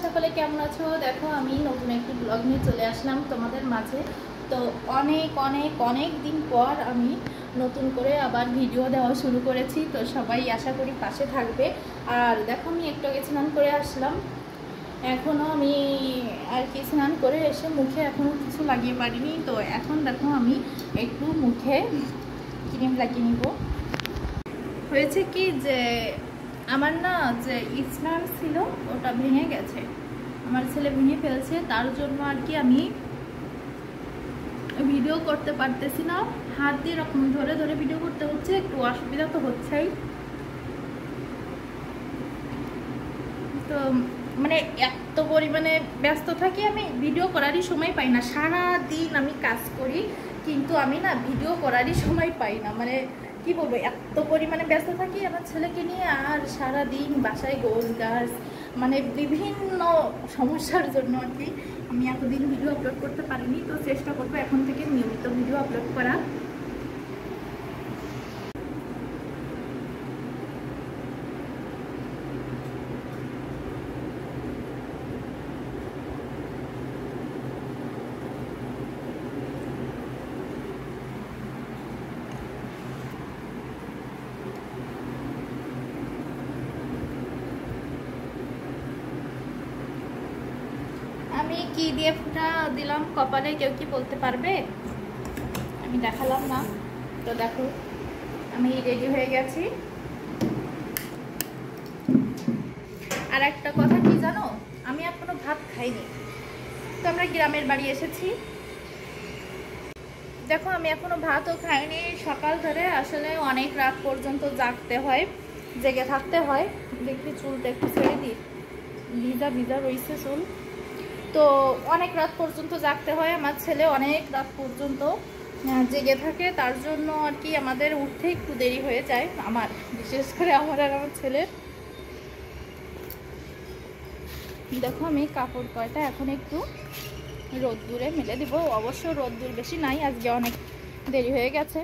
সকলে কেমন আছো? দেখো আমি নতুন একটি ব্লগ নিয়ে চলে আসলাম তোমাদের মাঝে। তো অনেক অনেক অনেক দিন পর আমি নতুন করে আবার ভিডিও দেওয়া শুরু করেছি। তো সবাই আশা করি পাশে থাকবে। আর দেখো আমি একটু আগে স্নান করে আসলাম, এখনও আমি আর কি স্নান করে এসে মুখে এখনও কিছু লাগিয়ে পারিনি। তো এখন দেখো আমি একটু মুখে ক্রিম লাগিয়ে নিব। হয়েছে কি যে আমার না যে স্ট্যান্ড ছিল ওটা ভেঙে গেছে, আমার ছেলে ভেঙে ফেলছে, তার জন্য আর কি আমি ভিডিও করতে পারতেছি না। হাত দিয়ে এরকম ধরে ধরে ভিডিও করতে হচ্ছে, একটু অসুবিধা তো হচ্ছেই। তো মানে এত পরিমাণে ব্যস্ত থাকি, আমি ভিডিও করারই সময় পাই না। সারা দিন আমি কাজ করি কিন্তু আমি না ভিডিও করারই সময় পাই না। মানে কি বলবো, এত পরিমাণে ব্যস্ত থাকি আমার ছেলেকে নিয়ে। আর সারা দিন বাসায় গোছ গাছ, মানে বিভিন্ন সমস্যার জন্য আর কি আমি এতদিন ভিডিও আপলোড করতে পারিনি। তো চেষ্টা করবো এখন থেকে নিয়মিত ভিডিও আপলোড করা। আমি কি দিয়ে ফোঁটা দিলাম কপালে কেউ কি বলতে পারবে? আমি দেখালাম না। তো দেখো আমি রেডি হয়ে গেছি। আর একটা কথা কি জানো, আমি এখনো ভাত খাইনি। তো আমরা গ্রামের বাড়ি এসেছি, দেখো আমি এখনো ভাতও খাইনি। সকাল ধরে আসলে অনেক রাত পর্যন্ত জাগতে হয়, জেগে থাকতে হয়। দেখি চুলটা একটু ছেড়ে দিই, ভিজা ভিজা রয়েছে চুল। তো অনেক রাত পর্যন্ত জাগতে হয়, আমার ছেলে অনেক রাত পর্যন্ত জেগে থাকে, তার জন্য আর কি আমাদের উঠতে একটু দেরি হয়ে যায়, আমার বিশেষ করে আমার আর আমার ছেলের। দেখো আমি কাপড় কয়টা এখন একটু রোদ্দুরে মেলে দিব। অবশ্য রোদ্দুর বেশি নাই, আজকে অনেক দেরি হয়ে গেছে।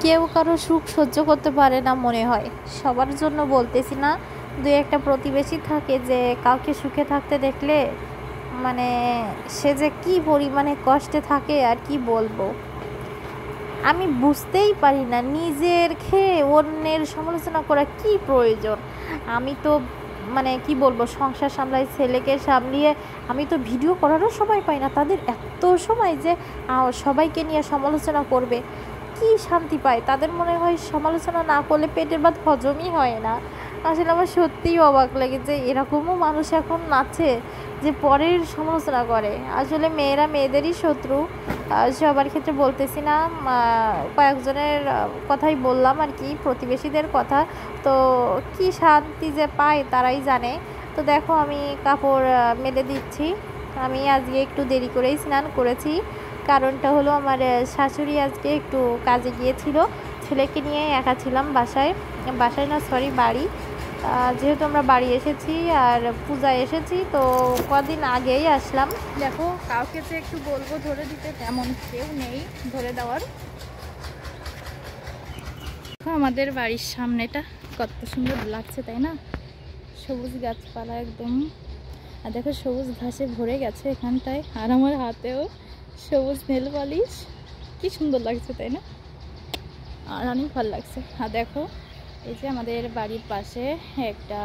কেউ কারো সুখ সহ্য করতে পারে না মনে হয়, সবার জন্য বলতেছি না। দুই একটা প্রতিবেশী থাকে যে কাউকে সুখে থাকতে দেখলে মানে সে যে কি পরিমাণে কষ্টে থাকে আর কি বলবো। আমি বুঝতেই পারি না নিজের খেয়ে অন্যের সমালোচনা করা কি প্রয়োজন। আমি তো মানে কি বলবো, সংসার সামলাই, ছেলেকে সামলিয়ে আমি তো ভিডিও করারও সময় পাই না। তাদের এত সময় যে সবাইকে নিয়ে সমালোচনা করবে, কি শান্তি পায় তাদের। মনে হয় সমালোচনা না করলে পেটের ভাত হজমই হয় না। আসলে আমার সত্যিই অবাক লাগে যে এরকমও মানুষ এখন আছে যে পরের সমালোচনা করে। আসলে মেয়েরা মেয়েদেরই শত্রু, সবার ক্ষেত্রে বলতেছি না, কয়েকজনের কথাই বললাম আর কি, প্রতিবেশীদের কথা। তো কি শান্তি যে পায় তারাই জানে। তো দেখো আমি কাপড় মেলে দিচ্ছি। আমি আজকে একটু দেরি করেই স্নান করেছি, কারণটা হলো আমার শাশুড়ি আজকে একটু কাজে গিয়েছিল, ছেলেকে নিয়ে একা ছিলাম বাসায়। বাসায় না সরি, বাড়ি। যেহেতু আমরা বাড়ি এসেছি আর পূজা এসেছি, তো কদিন আগেই আসলাম। দেখো কাউকে যে একটু বলবো ধরে দিতে, তেমন কেউ নেই ধরে দেওয়ার। আমাদের বাড়ির সামনেটা কত সুন্দর লাগছে তাই না, সবুজ গাছপালা একদম। আর দেখো সবুজ ঘাসে ভরে গেছে এখানটায়, আর আমার হাতেও সবুজ নেল পালিশ, কি সুন্দর লাগছে তাই না, আর অনেক ভালো লাগছে। আর দেখো এই যে আমাদের বাড়ির পাশে একটা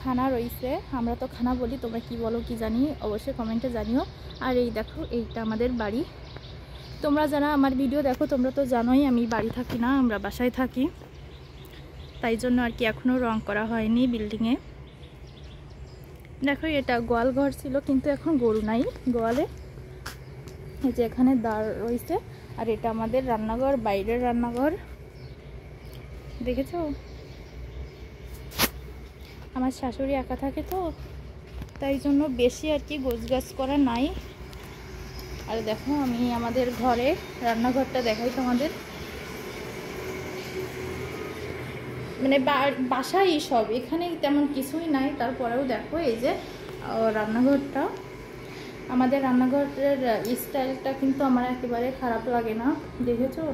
খানা রয়েছে, আমরা তো খানা বলি, তোমরা কি বলো কি জানি, অবশ্যই কমেন্টে জানিও। আর এই দেখো এইটা আমাদের বাড়ি। তোমরা যারা আমার ভিডিও দেখো তোমরা তো জানোই আমি বাড়ি থাকি না, আমরা বাসায় থাকি, তাই জন্য আর কি এখনও রং করা হয়নি বিল্ডিংয়ে। দেখো এটা গোয়াল ঘর ছিল, কিন্তু এখন গরু নাই গোয়ালে। এই যে এখানে দাঁড় রয়েছে, আর এটা আমাদের রান্নাঘর, বাইরের রান্নাঘর, দেখেছো। আমার শাশুড়ি একা থাকে তো, তাই জন্য বেশি আর কি গোছগাছ করা নাই। আর দেখো আমি আমাদের ঘরে রান্নাঘরটা দেখাই তোমাদের, মানে বাসায় সব, এখানে তেমন কিছুই নাই, তারপরেও দেখো এই যে রান্নাঘরটা। আমাদের রান্নাঘরের স্টাইলটা কিন্তু আমার একেবারে খারাপ লাগে না, দেখেছো।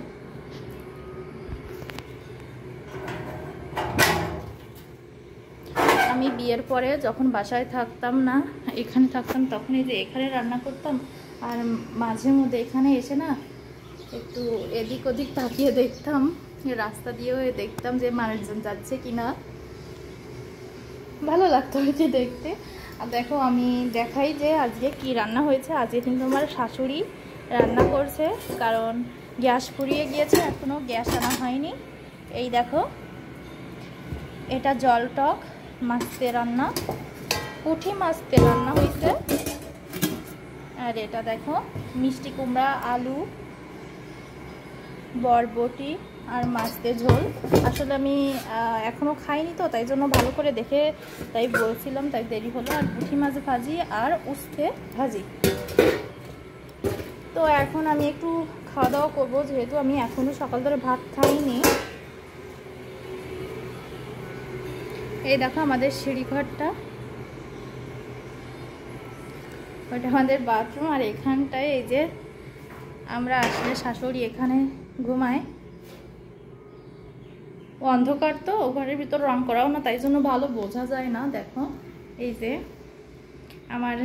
আমি বিয়ের পরে যখন বাসায় থাকতাম না, এখানে থাকতাম, তখন এই যে এখানে রান্না করতাম। আর মাঝে মধ্যে এখানে এসে না একটু এদিক ওদিক তাকিয়ে দেখতাম, রাস্তা দিয়েও দেখতাম যে মানুষজন যাচ্ছে কিনা, ভালো লাগতো আর কি দেখতে। আর দেখো আমি দেখাই যে আজকে কি রান্না হয়েছে। আজকে কিন্তু আমার শাশুড়ি রান্না করছে, কারণ গ্যাস ফুরিয়ে গিয়েছে, এখনও গ্যাস আনা হয়নি। এই দেখো, এটা জল টক মাছ দিয়ে রান্না, পুঁটি মাছ দিয়ে রান্না হয়েছে। আর এটা দেখো মিষ্টি কুমড়া, আলু, বরবটি আর মাছ দিয়ে ঝোল। আসলে আমি এখনও খাইনি তো, তাই জন্য ভালো করে দেখে তাই বলছিলাম, তাই দেরি হলো। আর পুঁটি মাছ ভাজি আর উস্তে ভাজি। তো এখন আমি একটু খাওয়া দাওয়া করবো, যেহেতু আমি এখনও সকাল ধরে ভাত খাইনি। এই দেখো আমাদের সিঁড়িঘরটা, ওটা আমাদের বাথরুম। আর এখানটায় এই যে আমরা আসলে শাশুড়ি এখানে ঘুমায়। অন্ধকার তো, ঘরের ভিতর রং করাও না, তাই জন্য ভালো বোঝা যায় না। দেখো এই যে আমার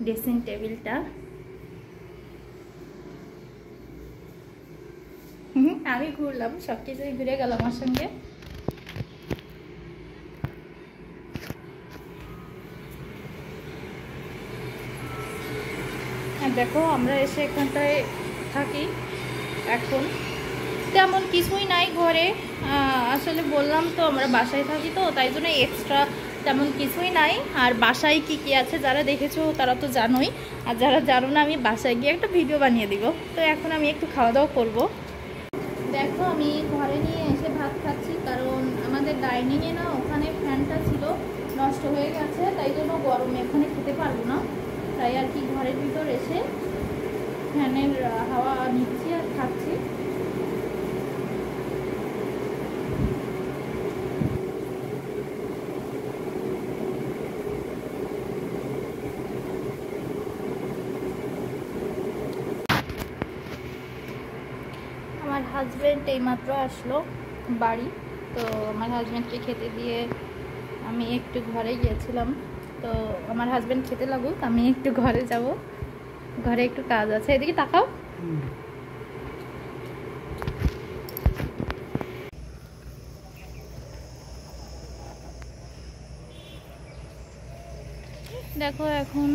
ড্রেসিং টেবিলটা, আমি ঘুরলাম, সব কিছুই ঘুরে গেল আমার সঙ্গে। আর দেখো আমরা এসে এখানটায় থাকি। এখন তেমন কিছুই নাই ঘরে, আসলে বললাম তো আমরা বাসায় থাকি তো, তাই জন্য এক্সট্রা তেমন কিছুই নাই। আর বাসায় কি কি আছে যারা দেখেছো তারা তো জানোই, আর যারা জানো না আমি বাসায় গিয়ে একটা ভিডিও বানিয়ে দিব। তো এখন আমি একটু খাওয়া দাওয়া করবো। দেখো আমি ঘরে নিয়ে এসে ভাত খাচ্ছি, কারণ আমাদের ডাইনিংয়ে না ওখানে ফ্যানটা ছিল, নষ্ট হয়ে গেছে, তাই জন্য গরমে এখানে খেতে পারবো না। তাই আর কি ঘরের ভিতর এসে ফ্যানের হাওয়া নিচ্ছি আর খাচ্ছি। আমার হাজব্যান্ড এইমাত্র আসলো বাড়ি, তো আমার হাজব্যান্ডকে খেতে দিয়ে আমি একটু ঘরে গিয়েছিলাম। তো আমার হাজব্যান্ড খেতে লাগুক, আমি একটু ঘরে যাব, ঘরে একটু কাজ আছে। এদিকে তাকাও। দেখো এখন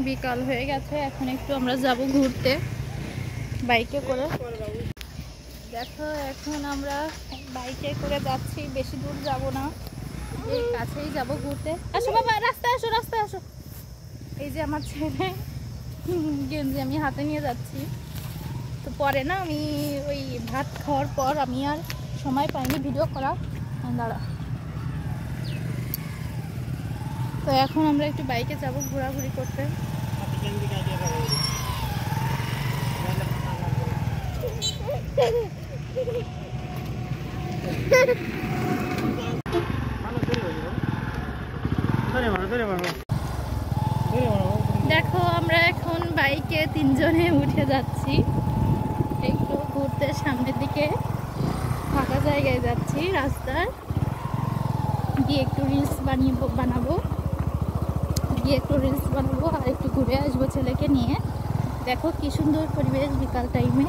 বিকাল হয়ে গেছে, এখন একটু আমরা যাব ঘুরতে বাইকে করে। দেখো এখন আমরা বাইকে করে যাচ্ছি, বেশি দূর যাব না, এই কাছেই যাব ঘুরতে। আসো বাবা, রাস্তায় আসো, রাস্তায় আসো। এই যে আমার ছেলে গেঞ্জি আমি হাতে নিয়ে যাচ্ছি। তো পরে না আমি ওই ভাত খাওয়ার পর আমি আর সময় পাইনি ভিডিও করা, দাঁড়া। তো এখন আমরা একটু বাইকে যাব ঘোরাঘুরি করতে। দেখো আমরা এখন বাইকে তিনজনে উঠে যাচ্ছি, একটু ঘুরতে, সামনের দিকে ফাঁকা জায়গায় যাচ্ছি, রাস্তায় গিয়ে একটু রিলস বানাবো আর একটু ঘুরে আসবো ছেলেকে নিয়ে। দেখো কি সুন্দর পরিবেশ বিকাল টাইমে।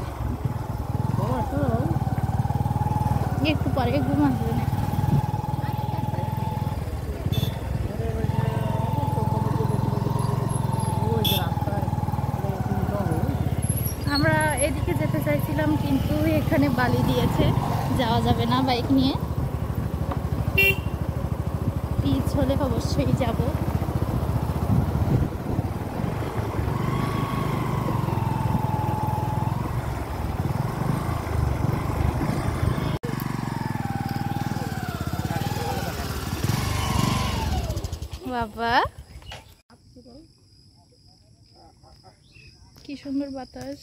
একটু পরে ঘুম আসবে না। আমরা এদিকে যেতে চাইছিলাম, কিন্তু এখানে বালি দিয়েছে, যাওয়া যাবে না বাইক নিয়ে। পিচ হলে অবশ্যই যাব। বাবা কি সুন্দর বাতাস।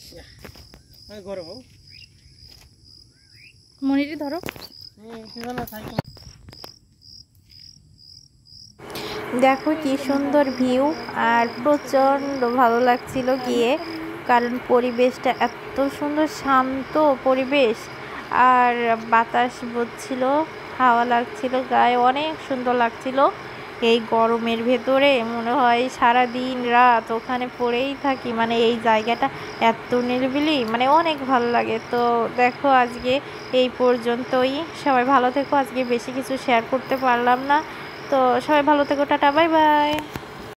মনিটি ধরো। দেখো কি সুন্দর ভিউ, আর প্রচণ্ড ভালো লাগছিল গিয়ে, কারণ পরিবেশটা এত সুন্দর, শান্ত পরিবেশ, আর বাতাস বইছিল, হাওয়া লাগছিল গায়ে, অনেক সুন্দর লাগছিল। এই গরমের ভেতরে মনে হয় সারা দিন রাত ওখানে পড়েই থাকি, মানে এই জায়গাটা এত নিরিবিলি, মানে অনেক ভালো লাগে। তো দেখো আজকে এই পর্যন্তই, সবাই ভালো থেকো। আজকে বেশি কিছু শেয়ার করতে পারলাম না, তো সবাই ভালো থেকো, টাটা, বাই বাই।